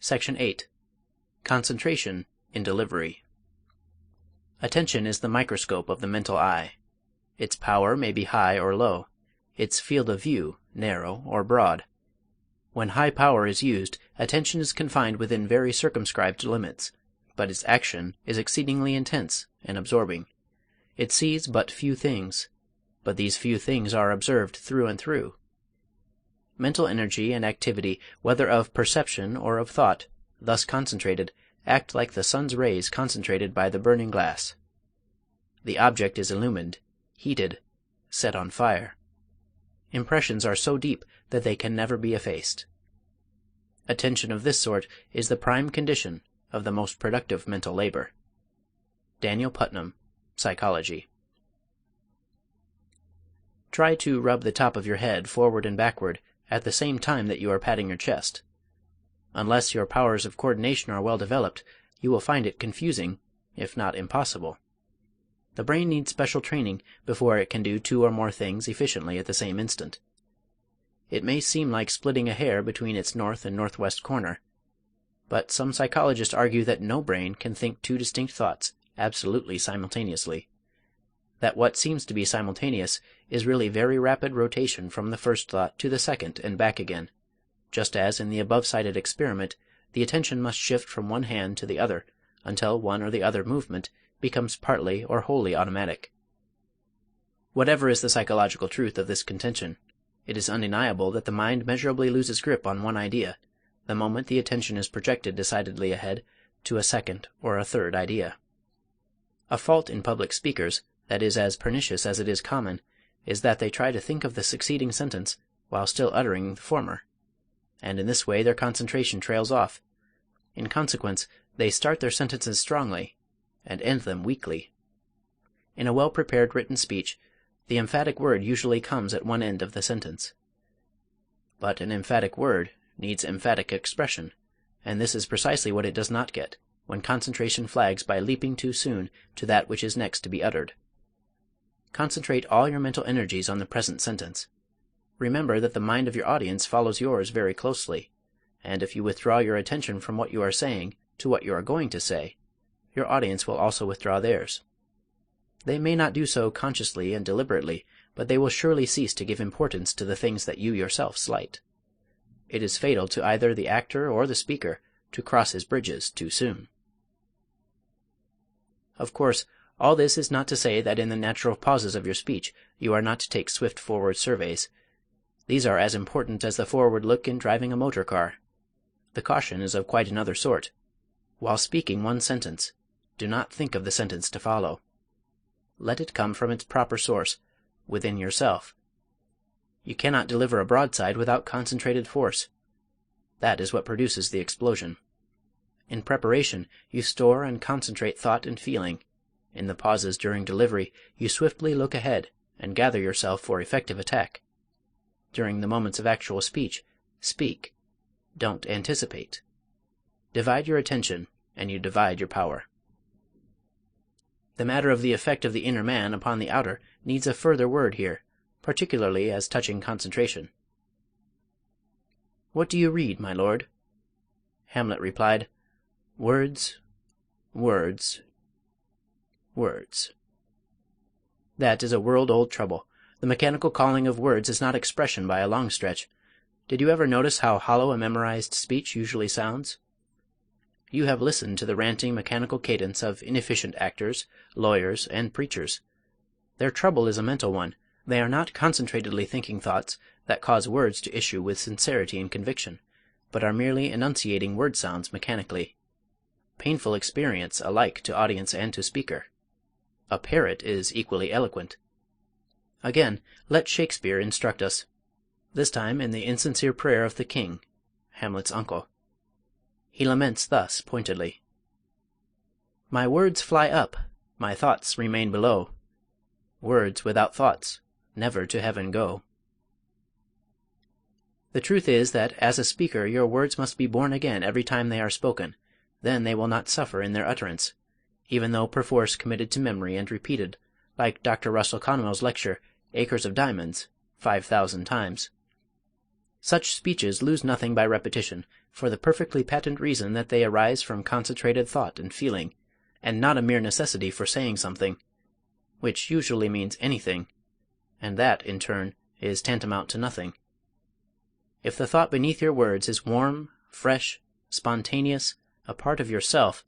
Section 8. Concentration in Delivery. Attention is the microscope of the mental eye. Its power may be high or low, its field of view narrow or broad. When high power is used, attention is confined within very circumscribed limits, but its action is exceedingly intense and absorbing. It sees but few things, but these few things are observed through and through. Mental energy and activity, whether of perception or of thought, thus concentrated, act like the sun's rays concentrated by the burning glass. The object is illumined, heated, set on fire. Impressions are so deep that they can never be effaced. Attention of this sort is the prime condition of the most productive mental labor. Daniel Putnam, Psychology. Try to rub the top of your head forward and backward at the same time that you are patting your chest. Unless your powers of coordination are well developed, you will find it confusing, if not impossible. The brain needs special training before it can do two or more things efficiently at the same instant. It may seem like splitting a hair between its north and northwest corner, but some psychologists argue that no brain can think two distinct thoughts absolutely simultaneously. That what seems to be simultaneous is really very rapid rotation from the first thought to the second and back again, just as in the above-cited experiment the attention must shift from one hand to the other until one or the other movement becomes partly or wholly automatic. Whatever is the psychological truth of this contention, it is undeniable that the mind measurably loses grip on one idea the moment the attention is projected decidedly ahead to a second or a third idea. A fault in public speakers that is as pernicious as it is common is that they try to think of the succeeding sentence while still uttering the former, and in this way their concentration trails off. In consequence, they start their sentences strongly and end them weakly. In a well-prepared written speech, the emphatic word usually comes at one end of the sentence. But an emphatic word needs emphatic expression, and this is precisely what it does not get when concentration flags by leaping too soon to that which is next to be uttered. Concentrate all your mental energies on the present sentence. Remember that the mind of your audience follows yours very closely, and if you withdraw your attention from what you are saying to what you are going to say, your audience will also withdraw theirs. They may not do so consciously and deliberately, but they will surely cease to give importance to the things that you yourself slight. It is fatal to either the actor or the speaker to cross his bridges too soon. Of course, all this is not to say that in the natural pauses of your speech you are not to take swift forward surveys. These are as important as the forward look in driving a motor car. The caution is of quite another sort. While speaking one sentence, do not think of the sentence to follow. Let it come from its proper source, within yourself. You cannot deliver a broadside without concentrated force. That is what produces the explosion. In preparation, you store and concentrate thought and feeling. In the pauses during delivery, you swiftly look ahead and gather yourself for effective attack. During the moments of actual speech, speak. Don't anticipate. Divide your attention, and you divide your power. The matter of the effect of the inner man upon the outer needs a further word here, particularly as touching concentration. "What do you read, my lord?" Hamlet replied, "Words, words, words." That is a world-old trouble. The mechanical calling of words is not expression by a long stretch. Did you ever notice how hollow a memorized speech usually sounds? You have listened to the ranting mechanical cadence of inefficient actors, lawyers, and preachers. Their trouble is a mental one. They are not concentratedly thinking thoughts that cause words to issue with sincerity and conviction, but are merely enunciating word sounds mechanically. Painful experience alike to audience and to speaker. A parrot is equally eloquent. Again, let Shakespeare instruct us, this time in the insincere prayer of the king, Hamlet's uncle. He laments thus pointedly: "My words fly up, my thoughts remain below. Words without thoughts never to heaven go." The truth is that as a speaker your words must be born again every time they are spoken, then they will not suffer in their utterance, even though perforce committed to memory and repeated, like Dr. Russell Conwell's lecture, Acres of Diamonds, 5,000 times. Such speeches lose nothing by repetition, for the perfectly patent reason that they arise from concentrated thought and feeling, and not a mere necessity for saying something, which usually means anything, and that, in turn, is tantamount to nothing. If the thought beneath your words is warm, fresh, spontaneous, a part of yourself,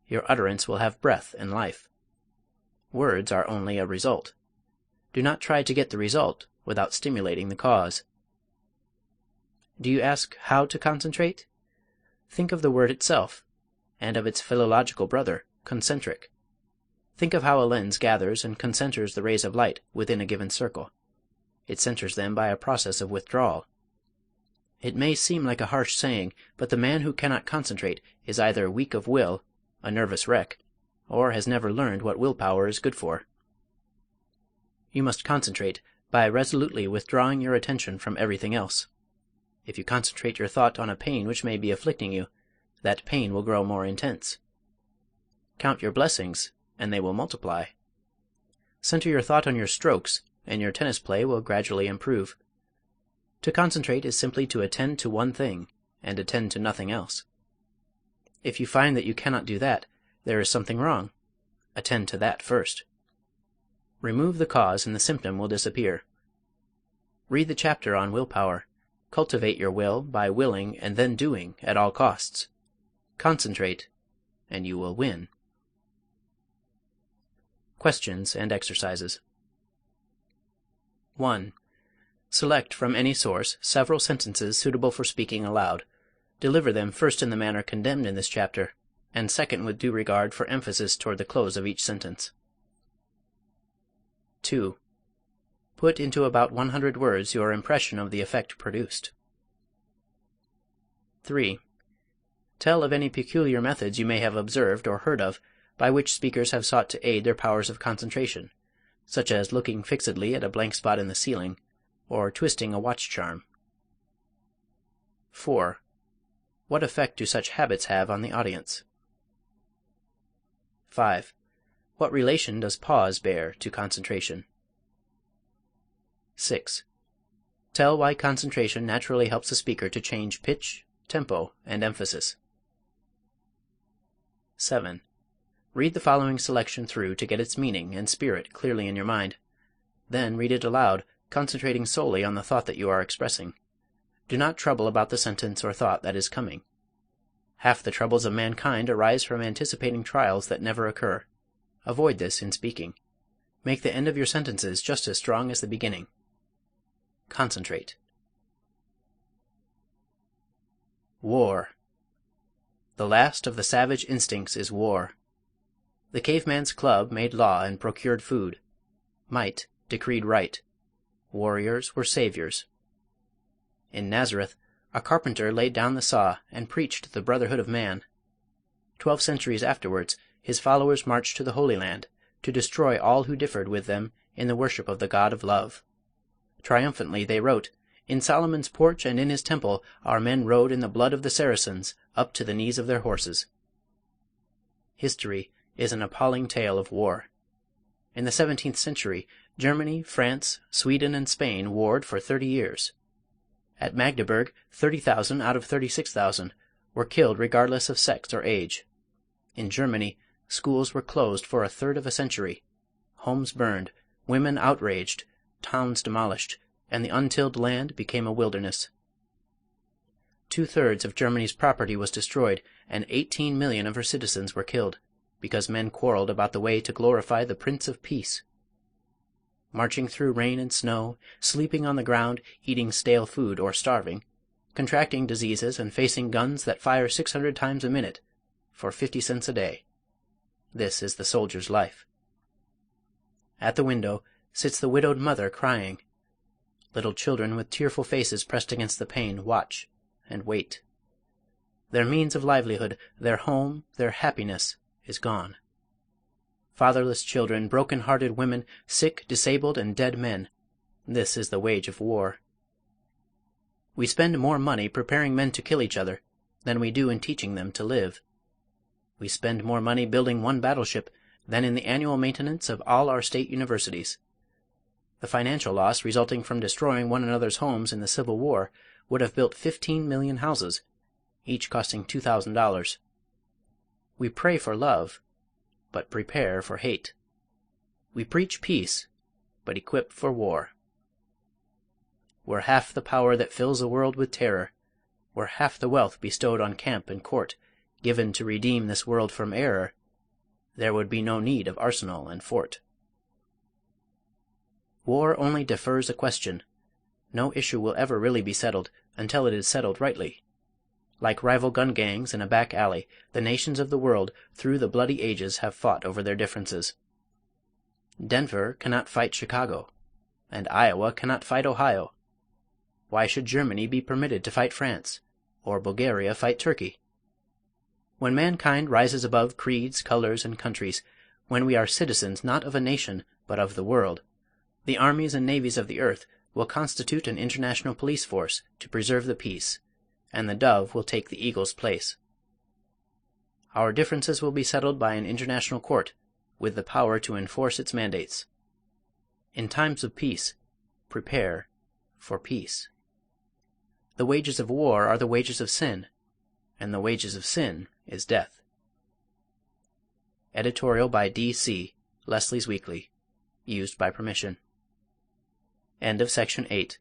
your utterance will have breath and life. Words are only a result. Do not try to get the result without stimulating the cause. Do you ask how to concentrate? Think of the word itself, and of its philological brother, concentric. Think of how a lens gathers and concenters the rays of light within a given circle. It centers them by a process of withdrawal. It may seem like a harsh saying, but the man who cannot concentrate is either weak of will, a nervous wreck, or has never learned what willpower is good for. You must concentrate by resolutely withdrawing your attention from everything else. If you concentrate your thought on a pain which may be afflicting you, that pain will grow more intense. Count your blessings, and they will multiply. Center your thought on your strokes, and your tennis play will gradually improve. To concentrate is simply to attend to one thing, and attend to nothing else. If you find that you cannot do that, there is something wrong. Attend to that first. Remove the cause and the symptom will disappear. Read the chapter on willpower. Cultivate your will by willing and then doing at all costs. Concentrate, and you will win. Questions and exercises. 1. Select from any source several sentences suitable for speaking aloud. Deliver them first in the manner condemned in this chapter, and second with due regard for emphasis toward the close of each sentence. 2. Put into about 100 words your impression of the effect produced. 3. Tell of any peculiar methods you may have observed or heard of by which speakers have sought to aid their powers of concentration, such as looking fixedly at a blank spot in the ceiling, or twisting a watch charm. 4. What effect do such habits have on the audience? 5. What relation does pause bear to concentration? 6. Tell why concentration naturally helps a speaker to change pitch, tempo, and emphasis. 7. Read the following selection through to get its meaning and spirit clearly in your mind. Then read it aloud, concentrating solely on the thought that you are expressing. Do not trouble about the sentence or thought that is coming. Half the troubles of mankind arise from anticipating trials that never occur. Avoid this in speaking. Make the end of your sentences just as strong as the beginning. Concentrate. War. The last of the savage instincts is war. The caveman's club made law and procured food. Might decreed right. Warriors were saviors. In Nazareth, a carpenter laid down the saw and preached the brotherhood of man. 12 centuries afterwards, his followers marched to the Holy Land to destroy all who differed with them in the worship of the God of love. Triumphantly they wrote, "In Solomon's porch and in his temple our men rode in the blood of the Saracens up to the knees of their horses." History is an appalling tale of war. In the 17th century, Germany, France, Sweden, and Spain warred for 30 years. At Magdeburg, 30,000 out of 36,000 were killed regardless of sex or age. In Germany, schools were closed for a third of a century, homes burned, women outraged, towns demolished, and the untilled land became a wilderness. 2/3 of Germany's property was destroyed, and 18 million of her citizens were killed, because men quarreled about the way to glorify the Prince of Peace. Marching through rain and snow, sleeping on the ground, eating stale food or starving, contracting diseases and facing guns that fire 600 times a minute, for 50 cents a day. This is the soldier's life. At the window sits the widowed mother crying. Little children with tearful faces pressed against the pane watch and wait. Their means of livelihood, their home, their happiness, is gone. Fatherless children, broken-hearted women, sick, disabled, and dead men. This is the wage of war. We spend more money preparing men to kill each other than we do in teaching them to live. We spend more money building one battleship than in the annual maintenance of all our state universities. The financial loss resulting from destroying one another's homes in the Civil War would have built 15 million houses, each costing $2,000. We pray for love, but prepare for hate. We preach peace, but equip for war. Were half the power that fills the world with terror, were half the wealth bestowed on camp and court given to redeem this world from error, there would be no need of arsenal and fort. War only defers a question. No issue will ever really be settled until it is settled rightly. Like rival gun gangs in a back alley, the nations of the world through the bloody ages have fought over their differences. Denver cannot fight Chicago, and Iowa cannot fight Ohio. Why should Germany be permitted to fight France, or Bulgaria fight Turkey? When mankind rises above creeds, colors, and countries, when we are citizens not of a nation but of the world, the armies and navies of the earth will constitute an international police force to preserve the peace, and the dove will take the eagle's place. Our differences will be settled by an international court, with the power to enforce its mandates. In times of peace, prepare for peace. The wages of war are the wages of sin, and the wages of sin is death. Editorial by D.C., Leslie's Weekly. Used by permission. End of section 8.